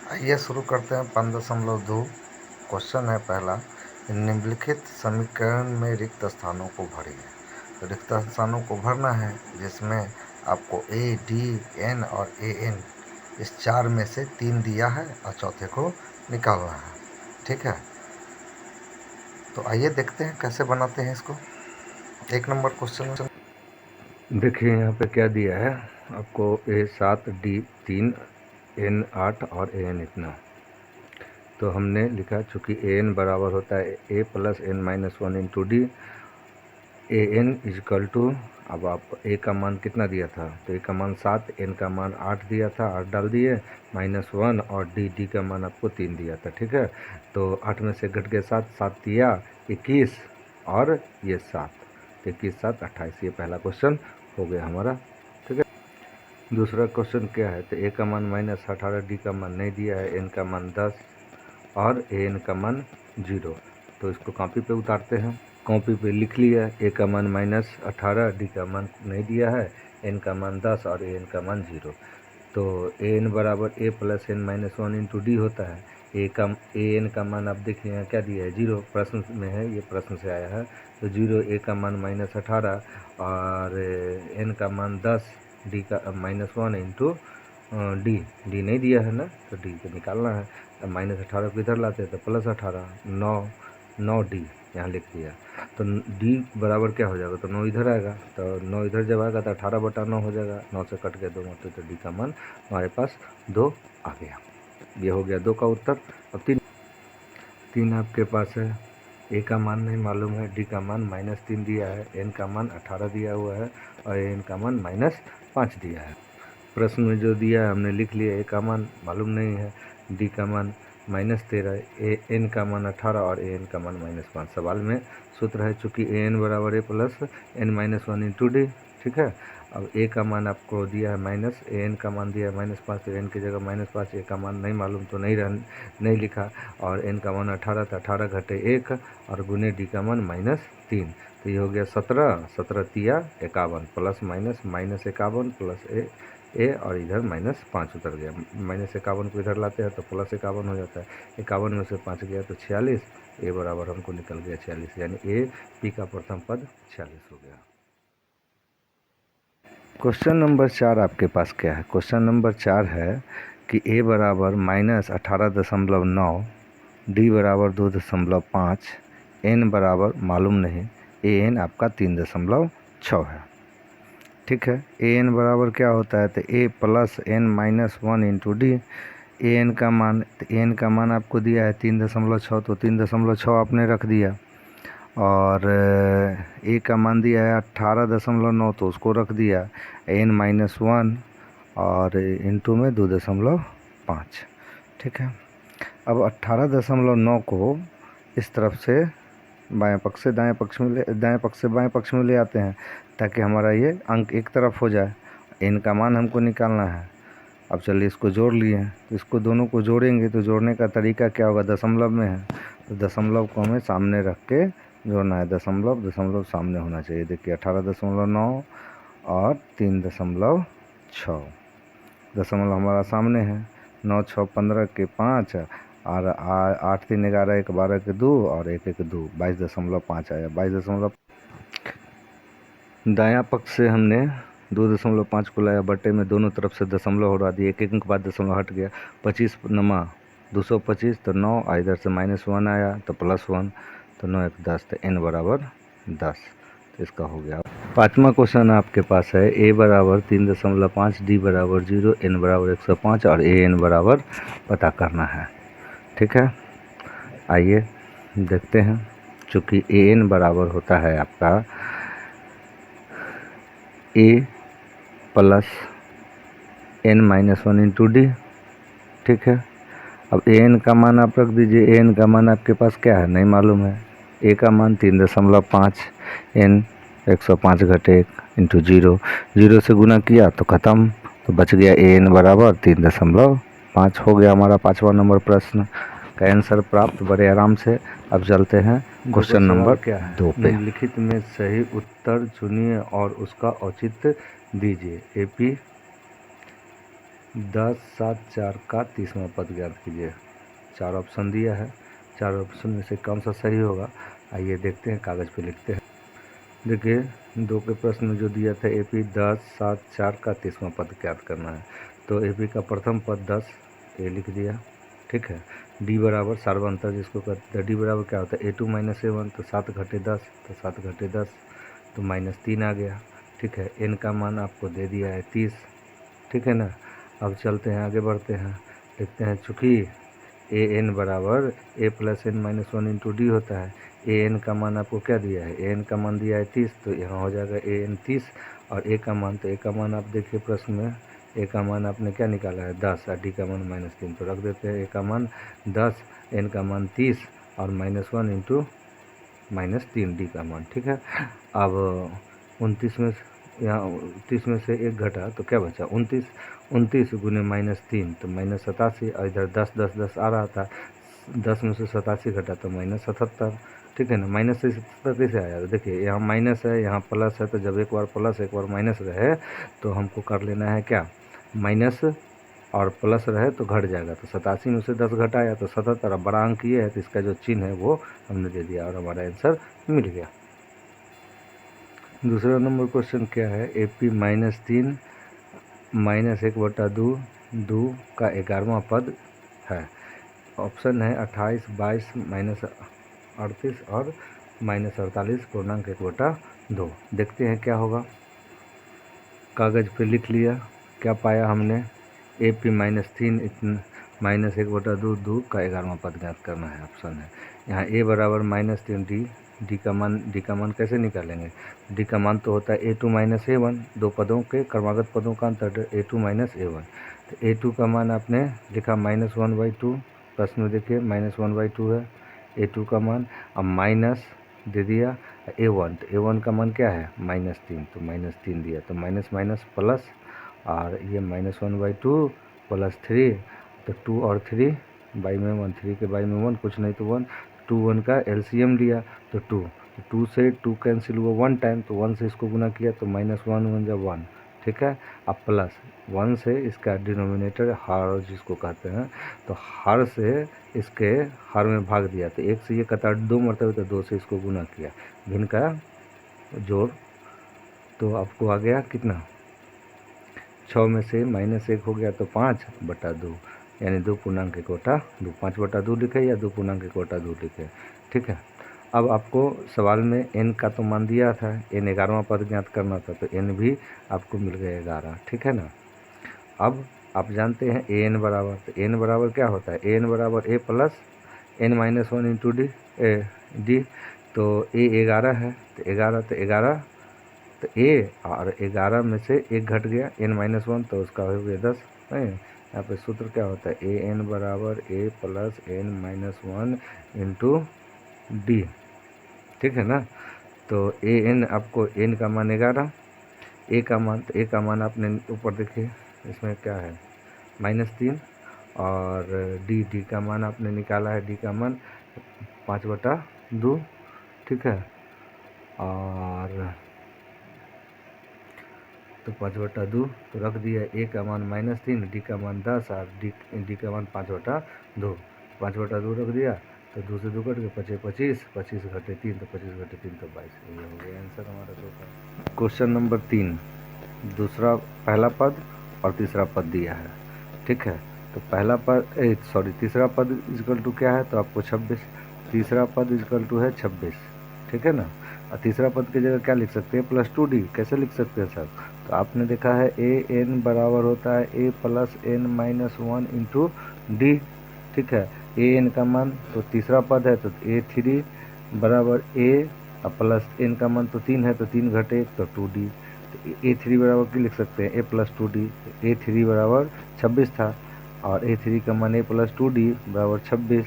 आइए शुरू करते हैं 5.2। क्वेश्चन है पहला, निम्नलिखित समीकरण में रिक्त स्थानों को भरिए। तो रिक्त स्थानों को भरना है जिसमें आपको ए, डी, एन और ए एन इस चार में से 3 दिया है और चौथे को निकालना है। ठीक है, तो आइए देखते हैं कैसे बनाते हैं इसको। 1 नंबर क्वेश्चन देखिए, यहाँ पे क्या दिया है आपको, A7, D3, N8 और AN इतना। तो हमने लिखा चूँकि AN बराबर होता है A + n-1 into D. AN is equal to, अब आप A का मान कितना दिया था, तो A का मान 7, N का मान 8 दिया था, 8 डाल दिए, -1 और D का मान आपको 3 दिया था। ठीक है, तो 8 में से घट के 7, 7 दिया 21 और ये 7, 21, 7, 28। ये पहला क्वेश्चन हो गया हमारा। ठीक है, दूसरा क्वेश्चन क्या है, तो A का मान -18, D का मान नहीं दिया है, N का मान 10 और AN का मान 0। तो इसको कॉपी पे उतारते हैं। कॉपी पे लिख लिया, A का मान -18, D का मान नहीं दिया है, N का मान 10 और AN का मान 0। तो AN बराबर A + n-1 इंटू डी होता है। AN का मान आप देखिए यहाँ क्या दिया है, 0। प्रश्न में है, ये प्रश्न से आया है। तो 0, A का मान -18 और N का मान 10, D का -1 इंटू डी नहीं दिया है ना, तो डी को निकालना है। तो -18 को इधर लाते हैं तो +18, 9 डी यहाँ लिख दिया। तो डी बराबर क्या हो जाएगा, तो 9 इधर आएगा, तो 9 इधर जब आएगा तो 18/9 हो जाएगा। 9 से कट के 2 मारते तो डी का मान हमारे पास 2 आ गया। ये हो गया 2 का उत्तर। अब 3 आपके पास है। ए का मान नहीं मालूम है, डी का मान -3 दिया है, एन का मान 18 दिया हुआ है और एन का मान -5 दिया है। प्रश्न में जो दिया है हमने लिख लिया। ए का मान मालूम नहीं है, डी का मान -13, एन का मान 18 और ए एन का मान -5। सवाल में सूत्र है चूँकि ए एन बराबर A + n-1 इंटू डी। ठीक है, अब ए का मान आपको दिया है माइनस, ए एन का मान दिया है -5, तो एन की जगह -5, ए का मान नहीं मालूम तो नहीं लिखा, और एन का मान 18 था, 18 घटे 1 और गुने डी का मान -3। तो ये हो गया 17, 17 तिया 51, प्लस माइनस -51 प्लस ए और इधर -5 उतर गया। -51 को इधर लाते हैं तो +51 हो जाता है। 51 में से 5 गया तो 46। ए बराबर हमको निकल गया 46, यानी ए पी का प्रथम पद 46 हो गया। क्वेश्चन नंबर 4 आपके पास क्या है। क्वेश्चन नंबर 4 है कि ए बराबर -18.9, डी बराबर 2.5, एन बराबर मालूम नहीं, ए एन आपका 3.6 है। ठीक है, ए एन बराबर क्या होता है, तो A + n-1 into D. A N का मान, तो ए एन का मान आपको दिया है 3.6, तो 3.6 आपने रख दिया, और ए का मान दिया है 18.9, तो उसको रख दिया, n-1 और इंटू में 2.5। ठीक है, अब 18.9 को इस तरफ से बाएं पक्ष से दाएं पक्ष में दाएं पक्ष से बाएं पक्ष में ले आते हैं ताकि हमारा ये अंक एक तरफ हो जाए। एन का मान हमको निकालना है। अब चलिए इसको जोड़ लिए हैं, तो इसको दोनों को जोड़ेंगे तो जोड़ने का तरीका क्या होगा, दशमलव में है तो दशमलव को हमें सामने रख के जोड़ना है। दशमलव सामने होना चाहिए। देखिए 18.9 और 3.6, दशमलव हमारा सामने है। 9, 6, 15 के 5 और 8, 3, 11, 1, 12 के 2 और 1, 1, 2, 22.5 आया। 22, दायां पक्ष से हमने 2.5 को लाया, बटे में दोनों तरफ से दशमलव हटा दिए, एक के बाद दशमलव हट गया। 25 नमा 225, तो 9, इधर से -1 आया तो +1, तो 9, 1, 10, तो n बराबर 10। तो इसका हो गया। 5वां क्वेश्चन आपके पास है, a बराबर 3.5, डी बराबर 0, n बराबर 105 और ए एन बराबर पता करना है। ठीक है, आइए देखते हैं। चूँकि ए एन बराबर होता है आपका A + n-1 इंटू डी। ठीक है, अब ए एन का मान आप रख दीजिए। ए एन का मान आपके पास क्या है, नहीं मालूम है। ए का मान 3.5, एन 105 घटे 1 इंटू 0, 0 से गुना किया तो ख़त्म, तो बच गया ए एन बराबर 3.5। हो गया हमारा 5वां नंबर प्रश्न का आंसर प्राप्त बड़े आराम से। अब चलते हैं क्वेश्चन नंबर 2 पे। निम्नलिखित में सही उत्तर चुनिए और उसका औचित्य दीजिए। एपी 10, 7, 4 का 30वां पद ज्ञात कीजिए। 4 ऑप्शन दिया है, 4 ऑप्शन में से कौन सा सही होगा, आइए देखते हैं, कागज़ पे लिखते हैं। देखिए 2 के प्रश्न में जो दिया था AP 10, 7, 4 का 30वां पद ज्ञात करना है, तो AP का प्रथम पद 10 ये लिख दिया, ठीक है। D बराबर सार्वंतर जिसको कहते हैं, D बराबर क्या होता है A2 - A1, तो 7 घटे 10, तो 7 घटे 10 तो -3 आ गया, ठीक है। N का मान आपको दे दिया है 30, ठीक है ना। अब चलते हैं आगे बढ़ते हैं, देखते हैं चूँकि AN बराबर A + N - 1 इंटू D होता है, AN का मान आपको क्या दिया है, AN का मान दिया है 30, तो यहाँ हो जाएगा AN 30 और A का मान, तो A का मान आप देखिए प्रश्न में A का मान आपने क्या निकाला है 10 और D का मान -3, तो रख देते हैं A का मान 10, N का मान 30 और -1 इंटू -3 D का मान, ठीक है। अब 29 में यहाँ 30 में से 1 घटा तो क्या बचा 29, 29 गुने -3 तो -87, और इधर 10, 10, 10 आ रहा था, 10 में से 87 घटा तो -77, ठीक है ना। माइनस से 77 कैसे आया, तो देखिए यहाँ माइनस है यहाँ प्लस है, तो जब एक बार प्लस एक बार माइनस रहे तो हमको कर लेना है क्या, माइनस और प्लस रहे तो घट जाएगा, तो 87 में से 10 घटाया तो 77, अब बड़ा अंक ये है तो इसका जो चिन्ह है वो हमने दे दिया और हमारा आंसर मिल गया। दूसरा नंबर क्वेश्चन क्या है, AP -3 -1/2 का 11वां पद है। ऑप्शन है 28, 22, -38 और -48/1/2। देखते हैं क्या होगा, कागज़ पे लिख लिया, क्या पाया हमने, AP -3 -1/2 का 11वां पद ज्ञात करना है, ऑप्शन है। यहाँ A बराबर -3, D का मान कैसे निकालेंगे, D का मान तो होता है A2 - A1, दो पदों के क्रमागत पदों का अंतर A2 - A1, तो A2 का मान आपने लिखा -1/2, प्रश्न में देखिए -1/2 है A2 का मान, अब माइनस दे दिया A1, तो A1 का मान क्या है -3, तो -3 दिया, तो माइनस माइनस प्लस, और ये -1/2 + 3, तो 2 और 3 बाई में 1, 3 के बाई में 1 कुछ नहीं तो 1, 2 1 का LCM लिया तो 2 से 2 कैंसिल हुआ 1 टाइम, तो 1 से इसको गुना किया तो -1 1 जब 1, ठीक है। अब प्लस 1 से इसका डिनोमिनेटर हर जिसको कहते हैं, तो हर से इसके हर में भाग दिया, तो 1 से ये कटा 2 मरतबे, तो 2 से इसको गुना किया, भिन्न का जोड़, तो आपको आ गया कितना, 6 में से -1 हो गया तो 5/2, यानी 2.1/2, 5/2 लिखे या 2.1/2 लिखे, ठीक है। अब आपको सवाल में n का तो मान दिया था, n 11वां पद ज्ञात करना था, तो n भी आपको मिल गया 11, ठीक है ना। अब आप जानते हैं an बराबर, तो n बराबर क्या होता है, an बराबर A + N - 1 इंटू D, तो A 11 है, तो 11 तो A और 11 में से 1 घट गया N - 1, तो उसका हो गया 10 है। यहाँ पे सूत्र क्या होता है, AN बराबर A + N - 1 इंटू D, ठीक है ना। तो AN आपको N का मान 11, A का मान, तो A का मान आपने ऊपर देखिए इसमें क्या है -3, और D का मान आपने निकाला है, D का मान 5/2, ठीक है, और तो 5/2 तो रख दिया, A का मान -3, D का मान 10 और D का मान 5/2, 5/2 रख दिया, तो 2 से 2 कट गया, 25 25, 25 घटे 3, तो 25 घटे 3 तो 22, ये हो गया आंसर हमारा दो का। क्वेश्चन नंबर 3, पहला पद और तीसरा पद दिया है, ठीक है। तो तीसरा पद इक्वल टू क्या है, तो आपको 26, तीसरा पद इक्वल टू है 26, ठीक है ना। और तीसरा पद की जगह क्या लिख सकते हैं, +2D, कैसे लिख सकते हैं सर, तो आपने देखा है AN बराबर होता है A + N - 1 इंटू D, ठीक है। AN का मान तो तीसरा पद है, तो A3 बराबर A प्लस N का मान तो 3 है, तो 3 घटे 1 तो 2D, तो A3 बराबर क्या लिख सकते हैं, A + 2D, A3 बराबर 26 था, और A3 का मान A + 2D बराबर 26,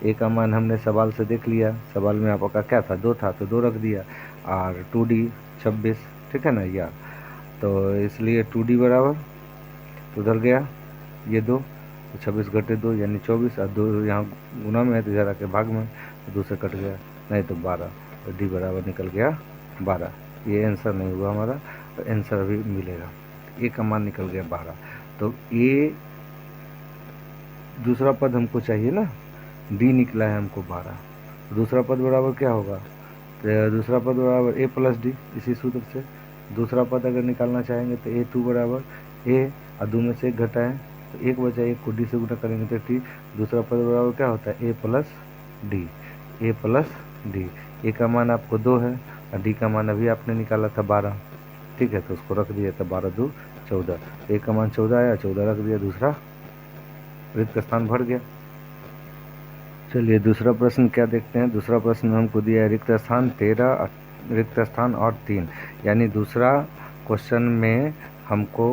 A का मान हमने सवाल से देख लिया, सवाल में आपका क्या था 2 था, तो 2 रख दिया, और 2D 26, ठीक है ना, या तो इसलिए 2D बराबर, तो उधर गया ये 2, तो 26 घटे 2 यानी 24, और 2 यहाँ गुना में है तो इधर आके भाग में, तो 2 से कट गया, नहीं तो 12, तो D बराबर निकल गया 12, ये आंसर नहीं हुआ हमारा, तो आंसर अभी मिलेगा, A का मान निकल गया 12, तो तो ए दूसरा पद हमको चाहिए ना, डी निकला है हमको 12, दूसरा पद बराबर क्या होगा, तो दूसरा पद बराबर ए प्लस डी, इसी सूत्र से दूसरा पद अगर निकालना चाहेंगे तो ए टू बराबर ए, और दो में से एक घटाएं तो एक बचा, एक को डी से गुणा करेंगे तो टी, दूसरा पद बराबर क्या होता है ए प्लस डी, ए प्लस डी। ए का मान आपको 2 है और डी का मान अभी आपने निकाला था 12, ठीक है, तो उसको रख दिया था 12 2 14, ए का मान 14 आया, 14 रख दिया, दूसरा रिक्त स्थान भर गया। चलिए दूसरा प्रश्न क्या देखते हैं। दूसरा प्रश्न में हमको दिया है रिक्त स्थान 13, रिक्त स्थान और 3, यानी दूसरा क्वेश्चन में हमको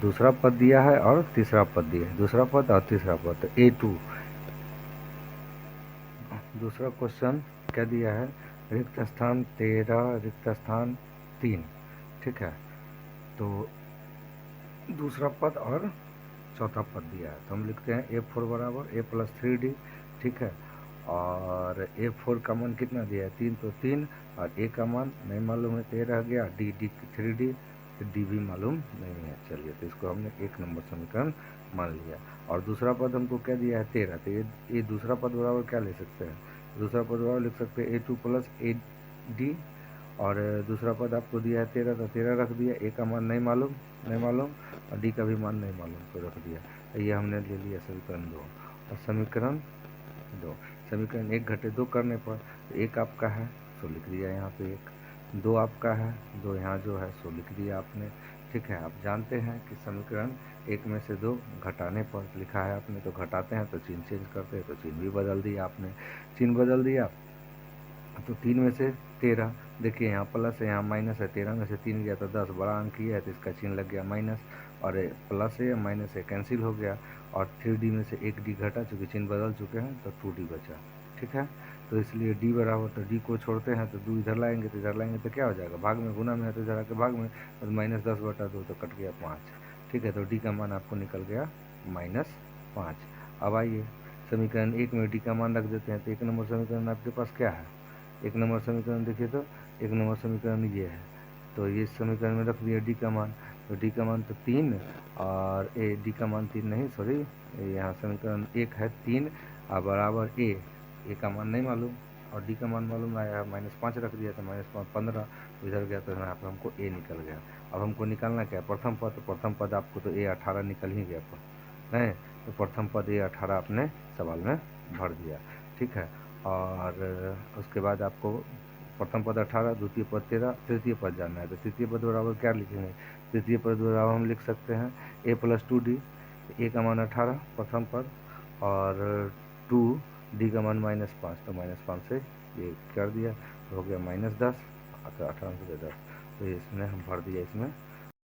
दूसरा पद दिया है और तीसरा पद दिया है, दूसरा पद और तीसरा पद, तो A2। दूसरा क्वेश्चन क्या दिया है, रिक्त स्थान 13, रिक्त स्थान 3, ठीक है, तो दूसरा पद और चौथा पद दिया है, तो हम लिखते हैं A4 बराबर ए प्लस 3D, ठीक है, और A4 का मान कितना दिया है 3, तो 3, और ए का मान नहीं मालूम है, 13 रह गया, डी 3D, डी भी मालूम नहीं है। चलिए तो इसको हमने एक नंबर समीकरण मान लिया। और दूसरा पद हमको क्या दिया है 13, तो ये दूसरा पद बराबर क्या ले सकते हैं, दूसरा पद बराबर लिख सकते हैं A2 प्लस ए डी, और दूसरा पद आपको दिया है 13, तो 13 रख दिया, ए का मान नहीं मालूम और डी का भी मान नहीं मालूम, तो रख दिया, तो ये हमने ले लिया समीकरण 2। और समीकरण 2, समीकरण 1 घटे 2 करने पर तो एक आपका है सो लिख दिया यहाँ पे 1, 2 आपका है, 2 यहाँ जो है सो लिख दिया आपने, ठीक है। आप जानते हैं कि समीकरण 1 में से 2 घटाने पर लिखा है आपने, तो घटाते हैं तो चिन्ह चेंज करते हैं, तो चिन्ह भी बदल दिया आपने, चिन्ह बदल दिया तो 3 में से 13, देखिए यहाँ प्लस है यहाँ माइनस है, 13 में से 3 गया तो 10, बड़ा अंक ही है तो इसका चिन्ह लग गया माइनस, और प्लस है माइनस है कैंसिल हो गया, और 3D में से एक डी घटा, चूँकि चिन्ह बदल चुके हैं तो 2D बचा, ठीक है। तो इसलिए डी बराबर, तो डी को छोड़ते हैं तो 2 इधर लाएंगे, तो इधर लाएंगे तो क्या हो जाएगा, भाग में, गुना में है तो इधर आके भाग में, तो माइनस 10/2 तो कट गया 5, ठीक है, तो डी का मान आपको निकल गया -5। अब आइए समीकरण 1 में डी का मान रख देते हैं, तो 1 नंबर समीकरण आपके पास क्या है, 1 नंबर समीकरण देखिए तो 1 नंबर समीकरण ये है, तो ये समीकरण में रख दिया डी का मान, तो डी का मान तो 3, और ए डी का मान 3 नहीं, सॉरी, यहाँ समीकरण 1 है 3 और बराबर ए का मान नहीं मालूम और डी का मान मालूम आया, -5 रख दिया तो -5 15, इधर गया तो यहाँ पर हमको ए निकल गया। अब हमको निकालना क्या है प्रथम पद, तो प्रथम पद आपको तो A18 निकल ही गया नहीं, तो प्रथम पद A18 आपने सवाल में भर दिया, ठीक है। और उसके बाद आपको प्रथम पद 18, द्वितीय पद 13, तृतीय पद जानना है, तो तृतीय पद बराबर क्या लिखेंगे, तृतीय पद बराबर हम लिख सकते हैं A प्लस 2D, ए का मान 18 प्रथम पद, और 2D का मान -5, तो -5 से ये कर दिया तो हो गया -10, तो 18 से 10, तो इसमें हम भर दिया इसमें